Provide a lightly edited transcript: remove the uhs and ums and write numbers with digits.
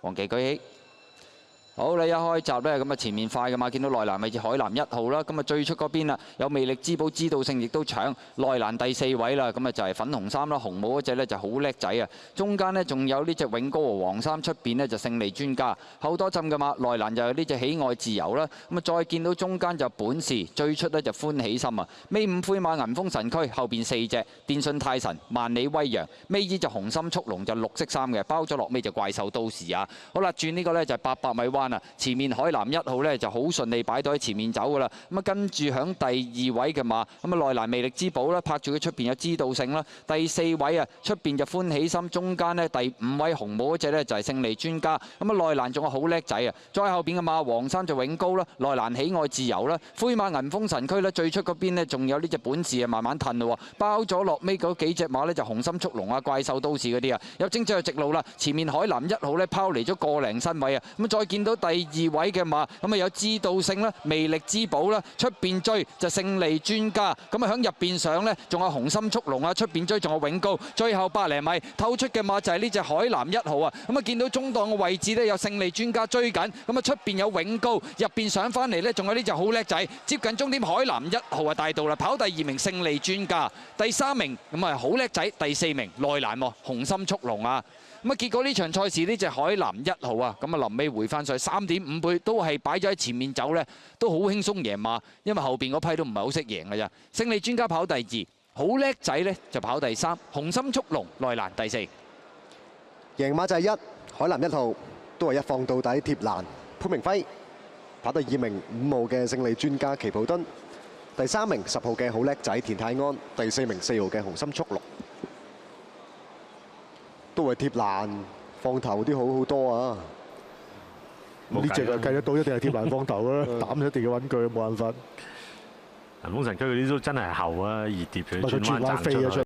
黃旗舉起。 好啦，一開閘咧，咁啊前面快嘅嘛，見到內欄位置海南1號啦，咁啊最出嗰邊啦，有魅力之寶知道性亦都搶內欄第4位啦，咁啊就係粉紅衫啦，紅帽嗰隻咧就好叻仔啊，中間呢，仲有呢隻永高和黃衫，出邊呢就勝利專家，後多浸嘅嘛，內欄就有呢隻喜愛自由啦，咁啊再見到中間就本事，最出呢就歡喜心啊，尾5灰馬銀風神驅，後邊4隻電信泰神、萬里威揚，尾二就紅心速龍就綠色衫嘅，包咗落尾就怪獸都市啊，好啦，轉呢個呢就係800米彎。 前面海南1號咧就好順利擺到喺前面走㗎啦，咁啊跟住響第2位嘅馬，咁啊內欄魅力之寶啦，拍住佢出邊有知道性啦，第4位啊出邊就歡喜心，中間呢，第5位紅帽嗰隻咧就係勝利專家，咁啊內欄仲有好叻仔啊，再後邊嘅馬黃衫就永高啦，內欄喜愛自由啦，灰馬銀風神驅啦，最出嗰邊呢，仲有呢隻本事啊慢慢褪咯，包咗落尾嗰幾隻馬呢，就紅心速龍啊、怪獸都市嗰啲啊，有精準嘅直路啦，前面海南1號咧拋離咗個零身位啊，咁再見到第2位嘅馬，咁啊有知道性啦、魅力之寶啦，出邊追就勝利專家，咁啊響入邊上呢，仲有紅心速龍啊，出邊追仲有永高，最後100零米透出嘅馬就係呢隻海南1號啊，咁啊見到中檔嘅位置呢，有勝利專家追緊，咁啊出邊有永高，入邊上翻嚟呢，仲有呢隻好叻仔，接近終點海南1號啊大道啦，跑第2名勝利專家，第3名咁啊好叻仔，第4名內欄喎紅心速龍啊。 咁啊，結果呢場賽事呢隻海南1號啊，咁啊臨尾回翻上去3.5倍，都係擺咗喺前面走呢，都好輕鬆贏馬，因為後邊嗰批都唔係好識贏嘅咋。勝利專家跑第2，好叻仔呢就跑第3，紅心速龍內欄第4。贏馬就係1，海南1號都係一放到底貼欄，潘明輝跑第2名5號嘅勝利專家奇普敦，第3名10號嘅好叻仔田泰安，第4名4號嘅紅心速龍。 都係貼欄放頭啲好好多啊！呢隻就計得到，一定係貼欄放頭啦，膽一定要揾佢，冇辦法。銀風神區嗰啲都真係後啊，易跌佢轉彎賺出去。